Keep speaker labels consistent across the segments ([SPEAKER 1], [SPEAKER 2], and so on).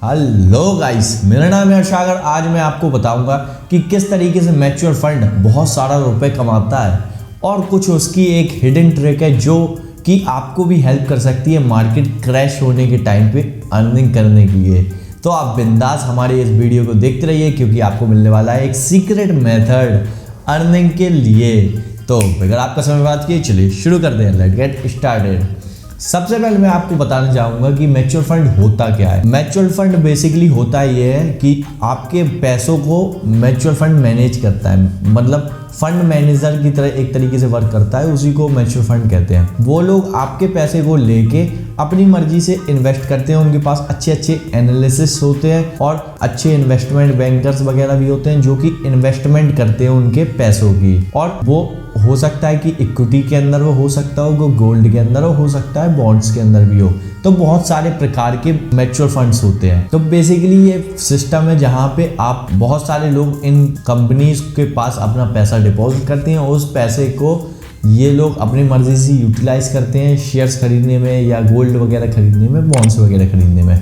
[SPEAKER 1] Hello guys, मेरा नाम है सागर। आज मैं आपको बताऊंगा कि किस तरीके से म्यूचुअल फंड बहुत सारा रुपए कमाता है और कुछ उसकी एक हिडन ट्रिक है जो कि आपको भी हेल्प कर सकती है मार्केट क्रैश होने के टाइम पे अर्निंग करने के लिए। तो आप बिंदास हमारे इस वीडियो को देखते रहिए क्योंकि आपको मिलने वाला है एक सीक्रेट मेथड अर्निंग के लिए। तो अगर आपका समय बात किए, चलिए शुरू करते हैं। Let's get started. सबसे पहले मैं आपको बताना चाहूँगा कि म्यूचुअल फंड होता क्या है। म्यूचुअल फंड बेसिकली होता ये है कि आपके पैसों को म्यूचुअल फंड मैनेज करता है, मतलब फंड मैनेजर की तरह एक तरीके से वर्क करता है, उसी को म्यूचुअल फंड कहते हैं। वो लोग आपके पैसे को लेके अपनी मर्जी से इन्वेस्ट करते हैं। उनके पास अच्छे अच्छे एनालिसिस होते हैं और अच्छे इन्वेस्टमेंट बैंकर्स वगैरह भी होते हैं जो कि इन्वेस्टमेंट करते हैं उनके पैसों की। और वो हो सकता है कि इक्विटी के अंदर वो हो सकता हो, गोल्ड के अंदर हो सकता है, बॉन्ड्स के अंदर भी हो। तो बहुत सारे प्रकार के म्यूचुअल फंड्स होते हैं। तो बेसिकली ये सिस्टम है जहाँ पे आप बहुत सारे लोग इन कंपनीज के पास अपना पैसा डिपॉजिट करते हैं। उस पैसे को ये लोग अपनी मर्जी से यूटिलाइज करते हैं शेयर्स खरीदने में या गोल्ड वगैरह खरीदने में, बॉन्ड्स वगैरह खरीदने में,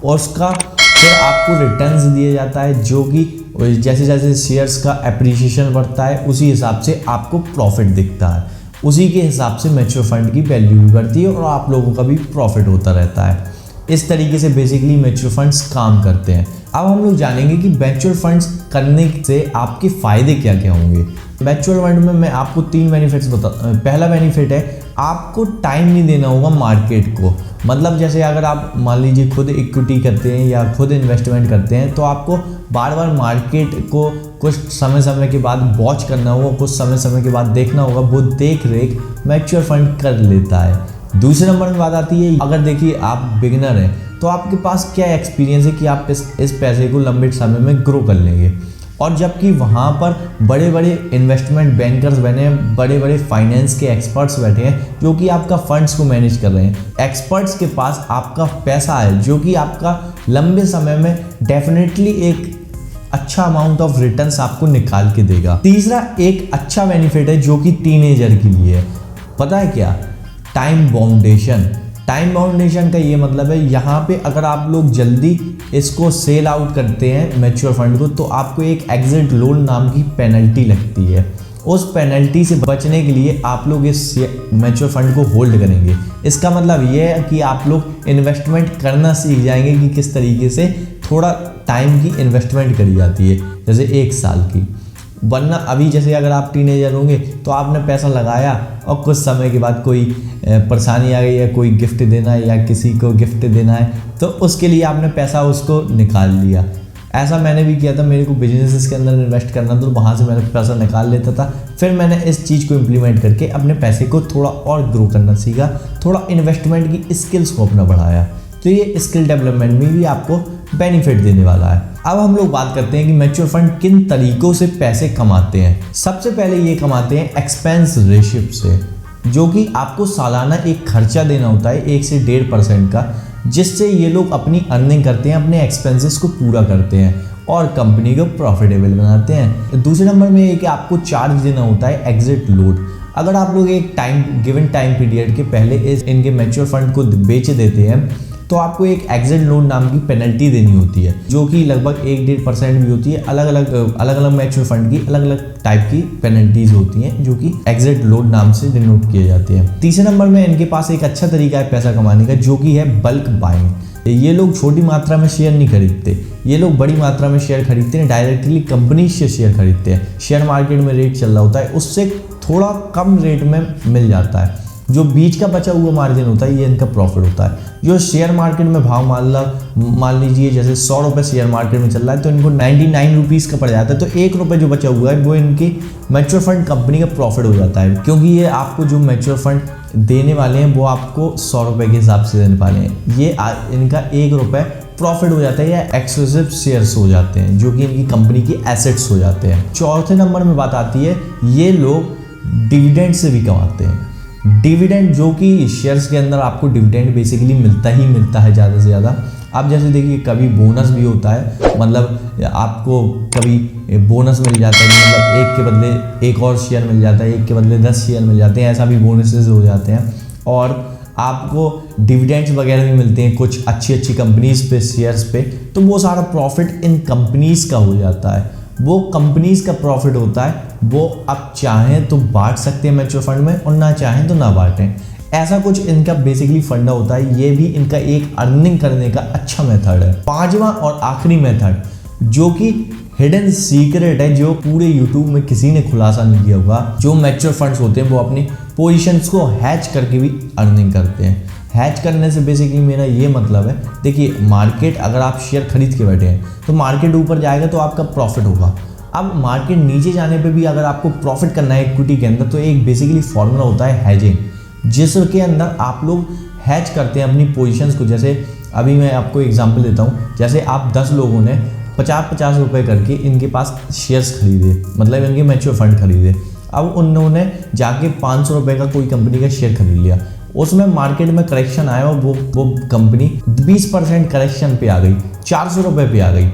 [SPEAKER 1] और उसका फिर आपको रिटर्न्स दिया जाता है जो कि जैसे जैसे शेयर्स का एप्रिसिएशन बढ़ता है उसी हिसाब से आपको प्रॉफिट दिखता है। उसी के हिसाब से म्यूचुअल फंड की वैल्यू भी बढ़ती है और आप लोगों का भी प्रॉफिट होता रहता है। इस तरीके से बेसिकली म्यूचुअल फंड्स काम करते हैं। अब हम लोग जानेंगे कि म्यूचुअल फंड्स करने से आपके फ़ायदे क्या क्या होंगे। म्यूचुअल फंड में मैं आपको 3 बेनिफिट्स पहला बेनिफिट है, आपको टाइम नहीं देना होगा मार्केट को। मतलब जैसे अगर आप मान लीजिए खुद इक्विटी करते हैं या खुद इन्वेस्टमेंट करते हैं तो आपको बार बार मार्केट को कुछ समय समय के बाद वॉच करना होगा, कुछ समय समय के बाद देखना होगा। वो देख रेख म्यूचुअल फंड कर लेता है। दूसरे नंबर में बात आती है, अगर देखिए आप बिगिनर हैं तो आपके पास क्या एक्सपीरियंस है कि आप इस पैसे को लंबे समय में ग्रो कर लेंगे। और जबकि वहाँ पर बड़े बड़े इन्वेस्टमेंट बैंकर्स बैठे हैं, बड़े बड़े फाइनेंस के एक्सपर्ट्स बैठे हैं जो कि आपका फंड्स को मैनेज कर रहे हैं। एक्सपर्ट्स के पास आपका पैसा है जो कि आपका लंबे समय में डेफिनेटली एक अच्छा अमाउंट ऑफ रिटर्न्स आपको निकाल के देगा। तीसरा एक अच्छा बेनिफिट है जो कि टीनेजर के लिए है। पता है क्या? टाइम बाउंडेशन। टाइम बाउंडेशन का ये मतलब है, यहाँ पे अगर आप लोग जल्दी इसको सेल आउट करते हैं म्यूचुअल फंड को तो आपको एक एग्जिट लोन नाम की पेनल्टी लगती है। उस पेनल्टी से बचने के लिए आप लोग इस म्यूचुअल फंड को होल्ड करेंगे। इसका मतलब ये है कि आप लोग इन्वेस्टमेंट करना सीख जाएंगे कि किस तरीके से थोड़ा टाइम की इन्वेस्टमेंट करी जाती है, जैसे 1 साल की। वरना अभी जैसे अगर आप टीनेजर होंगे तो आपने पैसा लगाया और कुछ समय के बाद कोई परेशानी आ गई है, कोई गिफ्ट देना है या किसी को गिफ्ट देना है तो उसके लिए आपने पैसा उसको निकाल लिया। ऐसा मैंने भी किया था। मेरे को बिजनेसेस के अंदर इन्वेस्ट करना तो वहाँ से मैंने पैसा निकाल लेता था। फिर मैंने इस चीज़ को इम्प्लीमेंट करके अपने पैसे को थोड़ा और ग्रो करना सीखा, थोड़ा इन्वेस्टमेंट की स्किल्स को अपना बढ़ाया। तो ये स्किल डेवलपमेंट में भी आपको बेनिफिट देने वाला है। अब हम लोग बात करते हैं कि म्यूचुअल फंड किन तरीकों से पैसे कमाते हैं। सबसे पहले ये कमाते हैं एक्सपेंस रेशियो से, जो कि आपको सालाना एक खर्चा देना होता है 1 से 1.5% का, जिससे ये लोग अपनी अर्निंग करते हैं, अपने एक्सपेंसेस को पूरा करते हैं और कंपनी को प्रॉफिटेबल बनाते हैं। दूसरे नंबर में ये कि आपको चार्ज देना होता है एग्जिट लोड। अगर आप लोग एक गिवन टाइम पीरियड के पहले इनके म्यूचुअल फंड को बेच देते हैं तो आपको एक एग्जिट लोन नाम की पेनल्टी देनी होती है जो कि लगभग 1-1.5% भी होती है। अलग अलग म्यूचुअल फंड की अलग अलग टाइप की पेनल्टीज होती हैं जो कि एग्जिट लोन नाम से डिनोट किए जाते हैं। तीसरे नंबर में इनके पास एक अच्छा तरीका है पैसा कमाने का जो कि है बल्क बाइंग। ये लोग छोटी मात्रा में शेयर नहीं खरीदते, ये लोग बड़ी मात्रा में शेयर खरीदते हैं। डायरेक्टली कंपनी से शेयर खरीदते हैं। शेयर मार्केट में रेट चल रहा होता है, उससे थोड़ा कम रेट में मिल जाता है। जो बीच का बचा हुआ मार्जिन होता है ये इनका प्रॉफिट होता है। जो शेयर मार्केट में भाव मान लीजिए जैसे 100 रुपये शेयर मार्केट में चल रहा है तो इनको 99 रुपीज़ का पड़ जाता है। तो 1 रुपये जो बचा हुआ है वो इनकी म्यूचुअल फंड कंपनी का प्रॉफिट हो जाता है, क्योंकि ये आपको जो म्यूचुअल फंड देने वाले हैं वो आपको 100 रुपये के हिसाब से देने वाले हैं। ये इनका 1 रुपये प्रॉफिट हो जाता है या एक्सक्लूसिव शेयर्स हो जाते हैं जो कि इनकी कंपनी की एसेट्स हो जाते हैं। चौथे नंबर में बात आती है, ये लोग डिविडेंड से भी कमाते हैं। डिविडेंड जो कि शेयर्स के अंदर आपको डिविडेंड बेसिकली मिलता है ज़्यादा से ज़्यादा। आप जैसे देखिए कभी बोनस भी होता है, मतलब आपको कभी बोनस मिल जाता है, मतलब 1 के बदले 1 और शेयर मिल जाता है, 1 के बदले 10 शेयर मिल जाते हैं, ऐसा भी बोनसेस हो जाते हैं। और आपको डिविडेंड्स वगैरह भी मिलते हैं कुछ अच्छी अच्छी कंपनीज पे, शेयर्स पे, तो वो सारा प्रॉफिट इन कंपनीज का हो जाता है, वो कंपनीज का प्रॉफिट होता है, वो आप चाहें तो बांट सकते हैं म्यूचुअल फंड में और ना चाहें तो ना बांटें। ऐसा कुछ इनका बेसिकली फंडा होता है, ये भी इनका एक अर्निंग करने का अच्छा मेथड है। पांचवा और आखिरी मेथड जो कि हिडन सीक्रेट है, जो पूरे यूट्यूब में किसी ने खुलासा नहीं किया होगा, जो म्यूचुअल फंड्स होते हैं वो अपनी पोजीशंस को हैच करके भी अर्निंग करते हैं। हैच करने से बेसिकली मेरा ये मतलब है, देखिए मार्केट अगर आप शेयर खरीद के बैठे हैं तो मार्केट ऊपर जाएगा तो आपका प्रॉफिट होगा। अब मार्केट नीचे जाने पे भी अगर आपको प्रॉफिट करना है इक्विटी के अंदर, तो एक बेसिकली फॉर्मूला होता है हैजिंग, जिसके अंदर आप लोग हैच करते हैं अपनी पोजीशंस को। जैसे अभी मैं आपको एग्जांपल देता हूँ, जैसे आप 10 लोगों ने 50-50 रुपये करके इनके पास शेयर्स खरीदे, मतलब इनके म्यूचुअल फंड खरीदे। अब उन्होंने जाके 500 रुपये का कोई कंपनी का शेयर खरीद लिया, उसमें मार्केट में करेक्शन आया और वो कंपनी 20% करेक्शन पे आ गई, 400 रुपये पे आ गई।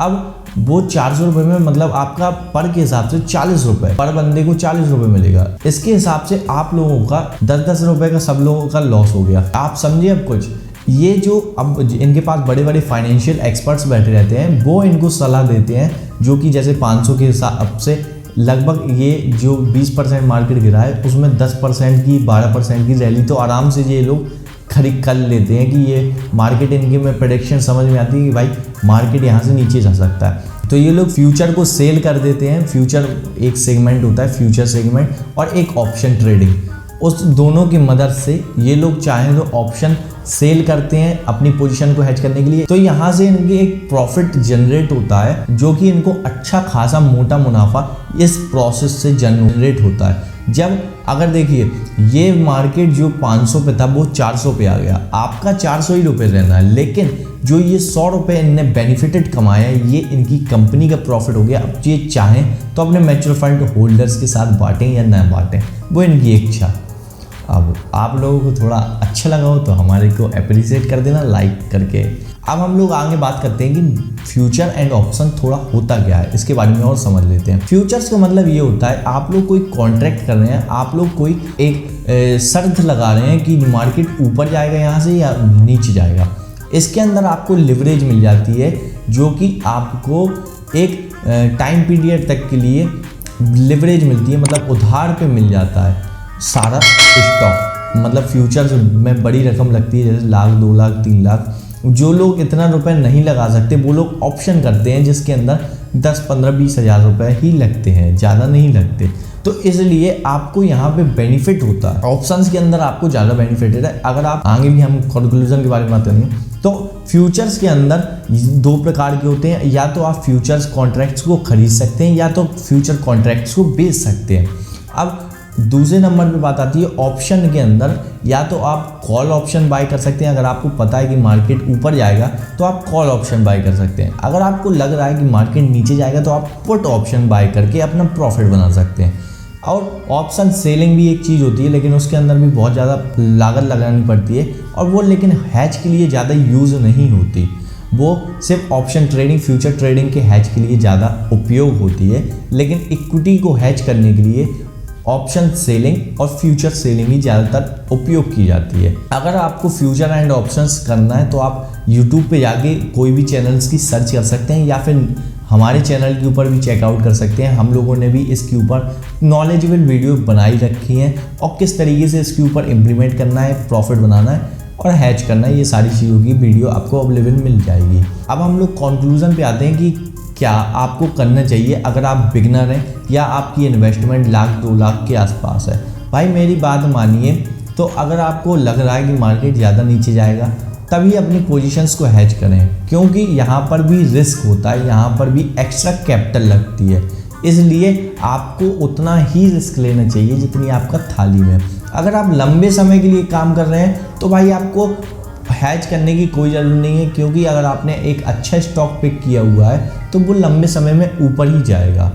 [SPEAKER 1] अब वो 400 रुपये में मतलब आपका पर के हिसाब से 40 रुपये, पर बंदे को 40 रुपये मिलेगा। इसके हिसाब से आप लोगों का 10-10 रुपये का सब लोगों का लॉस हो गया। आप समझिए अब कुछ, ये जो अब इनके पास बड़े बड़े फाइनेंशियल एक्सपर्ट्स बैठे रहते हैं, वो इनको सलाह देते हैं, जो कि जैसे 500 के हिसाब से लगभग ये जो 20% मार्केट गिरा है उसमें 10% की 12% की रैली तो आराम से ये लोग खरीद कर लेते हैं कि ये मार्केट, इनके में प्रेडिक्शन समझ में आती है कि भाई मार्केट यहाँ से नीचे जा सकता है, तो ये लोग फ्यूचर को सेल कर देते हैं। फ्यूचर एक सेगमेंट होता है, फ्यूचर सेगमेंट, और एक ऑप्शन ट्रेडिंग, उस दोनों की मदद से ये लोग चाहें तो ऑप्शन सेल करते हैं अपनी पोजीशन को हेज करने के लिए। तो यहाँ से इनके एक प्रॉफिट जनरेट होता है, जो कि इनको अच्छा खासा मोटा मुनाफा इस प्रोसेस से जनरेट होता है। जब अगर देखिए ये मार्केट जो 500 पे था वो 400 पे आ गया, आपका 400 ही रुपये रहना है, लेकिन जो ये 100 रुपये इनने बेनिफिटेड कमाया है, ये इनकी कंपनी का प्रॉफिट हो गया। अब ये चाहें तो अपने म्यूचुअल फंड होल्डर्स के साथ बांटें या ना बांटें, वो इनकी इच्छा। अब आप लोगों को थोड़ा अच्छा लगा हो तो हमारे को अप्रिशिएट कर देना लाइक करके। अब हम लोग आगे बात करते हैं कि फ्यूचर एंड ऑप्शन थोड़ा होता क्या है, इसके बारे में और समझ लेते हैं। फ्यूचर्स का मतलब ये होता है आप लोग कोई कॉन्ट्रैक्ट कर रहे हैं, आप लोग कोई एक शर्त लगा रहे हैं कि मार्केट ऊपर जाएगा यहाँ से या नीचे जाएगा। इसके अंदर आपको लिवरेज मिल जाती है, जो कि आपको एक टाइम पीरियड तक के लिए लिवरेज मिलती है, मतलब उधार पे मिल जाता है सारा स्टॉक। मतलब फ्यूचर्स में बड़ी रकम लगती है, जैसे लाख, 2 लाख, 3 लाख। जो लोग इतना रुपए नहीं लगा सकते वो लोग ऑप्शन करते हैं, जिसके अंदर 10, 15, 20 हज़ार रुपये ही लगते हैं, ज़्यादा नहीं लगते। तो इसलिए आपको यहाँ पे बेनिफिट होता है, ऑप्शंस के अंदर आपको ज़्यादा बेनिफिट है। अगर आप आगे भी हम कंक्लूजन के बारे में बात करेंगे, तो फ्यूचर्स के अंदर 2 प्रकार के होते हैं, या तो आप फ्यूचर्स कॉन्ट्रैक्ट्स को खरीद सकते हैं या तो फ्यूचर कॉन्ट्रैक्ट्स को बेच सकते हैं। अब दूसरे नंबर पे बात आती है ऑप्शन के अंदर, या तो आप कॉल ऑप्शन बाय कर सकते हैं। अगर आपको पता है कि मार्केट ऊपर जाएगा तो आप कॉल ऑप्शन बाय कर सकते हैं। अगर आपको लग रहा है कि मार्केट नीचे जाएगा तो आप पुट ऑप्शन बाय करके अपना प्रॉफिट बना सकते हैं। और ऑप्शन सेलिंग भी एक चीज़ होती है, लेकिन उसके अंदर भी बहुत ज़्यादा लागत लगानी पड़ती है, और वो लेकिन हैज के लिए ज़्यादा यूज़ नहीं होती। वो सिर्फ ऑप्शन ट्रेडिंग, फ्यूचर ट्रेडिंग के हैज के लिए ज़्यादा उपयोग होती है, लेकिन इक्विटी को हैज करने के लिए ऑप्शन सेलिंग और फ्यूचर सेलिंग ही ज़्यादातर उपयोग की जाती है। अगर आपको फ्यूचर एंड ऑप्शंस करना है तो आप यूट्यूब पे जाके कोई भी चैनल्स की सर्च कर सकते हैं, या फिर हमारे चैनल के ऊपर भी चेकआउट कर सकते हैं। हम लोगों ने भी इसके ऊपर नॉलेजेबल वीडियो बनाई रखी हैं, और किस तरीके से इसके ऊपर इम्प्लीमेंट करना है, प्रॉफिट बनाना है और हैच करना है, ये सारी चीज़ों की वीडियो आपको अवेलेबल मिल जाएगी। अब हम लोग कंक्लूजन पे आते हैं कि क्या आपको करना चाहिए अगर आप बिगनर हैं या आपकी इन्वेस्टमेंट लाख, 2 लाख के आसपास है। भाई मेरी बात मानिए, तो अगर आपको लग रहा है कि मार्केट ज़्यादा नीचे जाएगा, तभी अपनी पोजीशंस को हैज करें, क्योंकि यहाँ पर भी रिस्क होता है, यहाँ पर भी एक्स्ट्रा कैपिटल लगती है। इसलिए आपको उतना ही रिस्क लेना चाहिए जितनी आपका थाली में। अगर आप लंबे समय के लिए काम कर रहे हैं तो भाई आपको हैज करने की कोई ज़रूरत नहीं है, क्योंकि अगर आपने एक अच्छा स्टॉक पिक किया हुआ है तो वो लंबे समय में ऊपर ही जाएगा।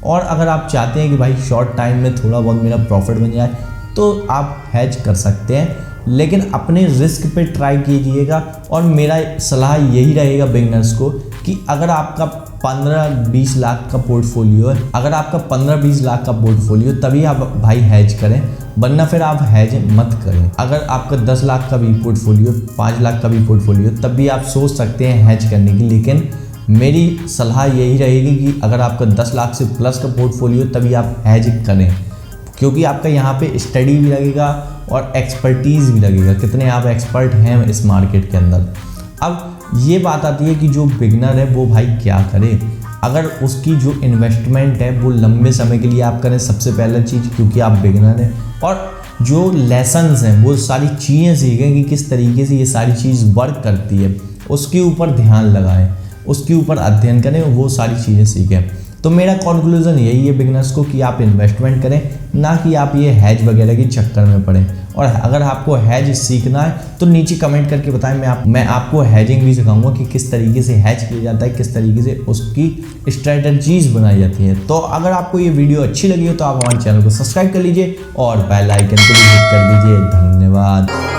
[SPEAKER 1] और अगर आप चाहते हैं कि भाई शॉर्ट टाइम में थोड़ा बहुत मेरा प्रॉफिट बन जाए, तो आप हैज कर सकते हैं। लेकिन अपने रिस्क पे ट्राई कीजिएगा। और मेरा सलाह यही रहेगा बिगनर्स को कि अगर आपका 15-20 लाख का पोर्टफोलियो है, तभी आप भाई हैज करें, वरना फिर आप हैज मत करें। अगर आपका 10 लाख का भी पोर्टफोलियो, 5 लाख का भी पोर्टफोलियो, तब भी आप सोच सकते हैं हैज करने की। लेकिन मेरी सलाह यही रहेगी कि अगर आपका 10 लाख से प्लस का पोर्टफोलियो, तभी आप हैज करें, क्योंकि आपका यहाँ पे स्टडी भी लगेगा और एक्सपर्टीज़ भी लगेगा, कितने आप एक्सपर्ट हैं इस मार्केट के अंदर। अब ये बात आती है कि जो बिगनर है वो भाई क्या करे। अगर उसकी जो इन्वेस्टमेंट है वो लंबे समय के लिए आप करें, सबसे पहला चीज़, क्योंकि आप बिगनर हैं, और जो लेसन्स हैं वो सारी चीज़ें सीखें कि किस तरीके से ये सारी चीज़ वर्क करती है, उसके ऊपर ध्यान लगाएं, उसके ऊपर अध्ययन करें, वो सारी चीज़ें सीखें। तो मेरा कंक्लूजन यही है बिगनर्स को कि आप इन्वेस्टमेंट करें, ना कि आप ये हैज वगैरह के चक्कर में पड़ें। और अगर आपको हैज सीखना है तो नीचे कमेंट करके बताएं, मैं आपको हैजिंग भी सिखाऊंगा कि किस तरीके से हैज किया जाता है, किस तरीके से उसकी स्ट्रेटजीज बनाई जाती हैं। तो अगर आपको ये वीडियो अच्छी लगी हो तो आप हमारे चैनल को सब्सक्राइब कर लीजिए और बेल आइकन को भी हिट कर दीजिए। धन्यवाद।